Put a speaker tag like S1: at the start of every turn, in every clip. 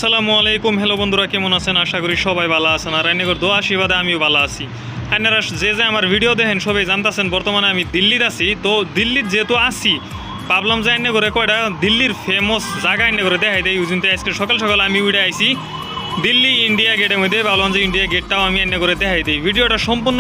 S1: আসসালামু আলাইকুম। হ্যালো বন্ধুরা, কেমন আছেন? আশা করি সবাই ভালো আছেন। আর রান্নাঘর দোয়া আশীর্বাদে আমিও ভালো আছি। আপনারা যে আমার ভিডিও দেখেন সবাই জানতেছেন বর্তমানে আমি দিল্লির আছি। তো দিল্লির যেহেতু আছি ভাবলাম যে আইনে করে কয়টা দিল্লির ফেমাস জায়গা আইনে করে দেখাই দেয়। কিন্তু আজকে সকাল সকাল আমি উঠে আইছি দিল্লি ইন্ডিয়া গেটের মধ্যে। ভাবলাম যে ইন্ডিয়া গেটটাও আমি আইনে করে দেখাই দিই। ভিডিওটা সম্পূর্ণ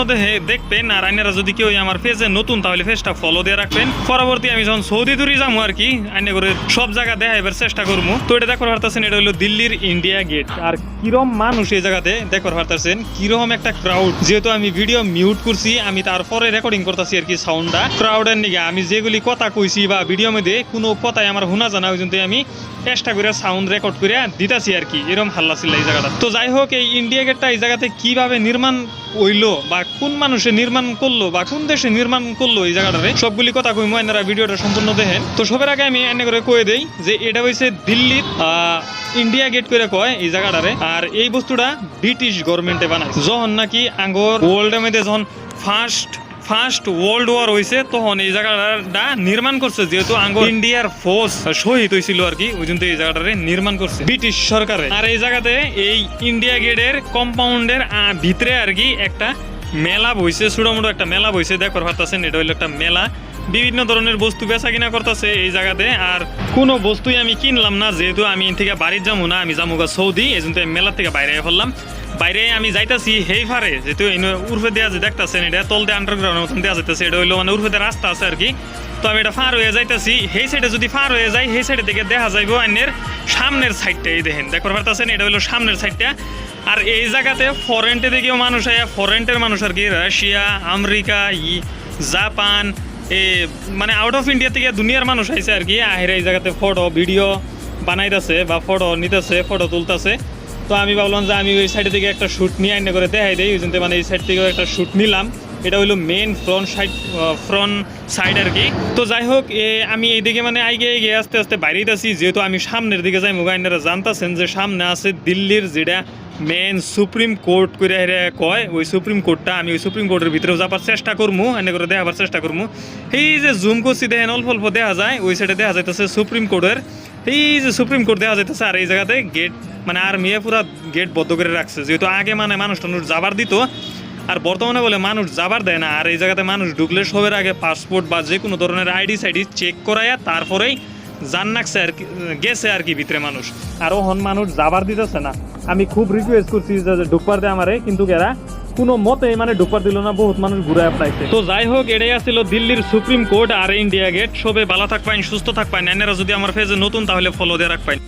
S1: দেখবেন। আর আইনারা যদি কেউ আমার পেজে নতুন তাহলে পেজটা ফলো দিয়ে রাখবেন। পরবর্তী আমি যখন সৌদি দূরে যাবো আর কি আইনে করে সব জায়গা দেখাইবার চেষ্টা করবো। তো এটা দেখতে পারতেছেন, এটা হলো দিল্লির ইন্ডিয়া গেট। আর কিরম মানুষ এই জায়গাতে দেখতে পারতেছেন, কিরকম একটা ক্রাউড। যেহেতু আমি ভিডিও মিউট করছি, আমি তারপরে রেকর্ডিং করতেছি আর কি সাউন্ডটা ক্রাউডের নিকে। আমি যেগুলি কথা কইছি বা ভিডিও মধ্যে কোনো কথাই আমার শোনা জানা ওই জন্য আমি চেষ্টা করে সাউন্ড রেকর্ড করে দিতেছি আর কি। এরকম হাল্লা ছিল এই জায়গাটা। তো যাই হোক, এই ইন্ডিয়া গেটটা এই জায়গাতে কিভাবে নির্মাণ হইলো বা কোন মানুষে নির্মাণ করলো বা কোন দেশে নির্মাণ করলো এই জায়গাটারে সবগুলি কথা কইমু। আপনারা ভিডিওটা সম্পূর্ণ দেখেন। তো সবার আগে আমি এনে করে কয়ে দেই যে এটা হইছে দিল্লির ইন্ডিয়া গেট করে কয় এই জায়গাটারে। আর এই বস্তুটা ব্রিটিশ গভর্নমেন্টে বানায় যখন নাকি আঙ্গর ওয়ার্ল্ডের মধ্যে যখন ফার্স্ট ওয়ার্ল্ড ওয়ার হয়েছে তখন এই জায়গাটা নির্মাণ করছে। যেহেতু আঙ্গর ইন্ডিয়ার ফোর্স শহীদ হয়েছিল আর কি, ওই জন্য এই জায়গাটারে নির্মাণ করছে ব্রিটিশ সরকারে। আর এই জায়গাতে এই ইন্ডিয়া গেটের কম্পাউন্ডের ভিতরে আর কি একটা মেলা বইছে, ছোট মোটো একটা মেলা বইছে। দেখো ভাবতেছেন এটা হইলো একটা মেলা। বিভিন্ন ধরনের বস্তু বেচা কিনা করতেছে এই জায়গাতে। আর কোনো বস্তুই আমি কিনলাম না, যেহেতু আমি থেকে বাড়ির যাবো না, আমি যাবো সৌদি। এই জন্য মেলা থেকে বাইরে ফেললাম। বাইরে আমি যাইতাছি হেই ফারে, যেহেতু উর্ফে দেওয়া যে দেখতেছেন এটা তল দিয়ে আন্ডারগ্রাউন্ড মতন দেওয়া যাইতেছে। এটা হইলো মানে উর্ফে রাস্তা আছে আর কি। তো আমি এটা ফার হয়ে যাইতেছি। সেই সাইডে যদি ফার হয়ে যায় সেই সাইডে থেকে দেখা যাইবো আইনের সামনের সাইডটা। এই দেখেন দেখতে পারতেছেন, এটা হইলো সামনের সাইডটা। আর এই জায়গাতে ফরেন্টে দিকেও মানুষ আয়া, ফরেন্টের মানুষ আর কি, রাশিয়া, আমেরিকা, জাপান, মানে আউট অফ ইন্ডিয়া থেকে দুনিয়ার মানুষ আইছে আর কি। আহেরা এই জায়গাতে ফটো ভিডিও বানাইতেছে বা ফটো নিতেছে, ফটো তুলতেছে। তো আমি ভাবলাম যে আমি ওই সাইড থেকে একটা শ্যুট নিয়ে আইনে করে দেখাই দিই। ওই জন্য মানে এই সাইড থেকেও একটা শ্যুট নিলাম। এটা হইলো মেন ফ্রন্ট সাইড আর কি। তো যাই হোক, আমি এইদিকে মানে এগিয়ে আস্তে আস্তে বাইরেই আছি। যেহেতু আমি সামনের দিকে যাই, মোগাইনারা জানতেছেন যে সামনে আছে দিল্লির যেটা মেন সুপ্রিম কোর্ট করে কয়, ওই সুপ্রিম কোর্টটা। আমি ওই সুপ্রিম কোর্টের ভিতরেও যাবার চেষ্টা করবো, এনে করে দেখাবার চেষ্টা করবো। এই যে জুম করছি দেখেন, অল্প অল্প দেখা যায়। ওই সাইডে দেখা যাইতেছে সুপ্রিম কোর্টের, এই যে সুপ্রিম কোর্ট দেখা যাইতেছে। আর এই জায়গাতে গেট মানে আর্মি পুরা গেট বদ্ধ করে রাখছে। যেহেতু আগে মানে মানুষ টানুষ যাবার দিত, আর বর্তমানে বলে মানুষ যাবার দেয় না। আর এই জায়গাতে মানুষ ঢুকলে সবের আগে পাসপোর্ট বা যে কোনো ধরনের আইডি সাইডি চেক করাইয়া তারপরেই জান্নাকছে আর কি, গেছে আর কি ভিতরে মানুষ। আরও হন মানুষ যাবার দিতেছে না। আমি খুব রিকোয়েস্ট করছি যে ঢুকবার দেয় আমারে, কিন্তু এরা কোনো মতে মানে ঢুকবার দিল না। বহুত মানুষ ঘুরে পাইছে। তো যাই হোক, এটাই আসছিল দিল্লির সুপ্রিম কোর্ট আর ইন্ডিয়া গেট। সবে ভালো থাকবেন, সুস্থ থাকবেন। এনারা যদি আমার পেজে নতুন তাহলে ফলো দিয়ে রাখবেন।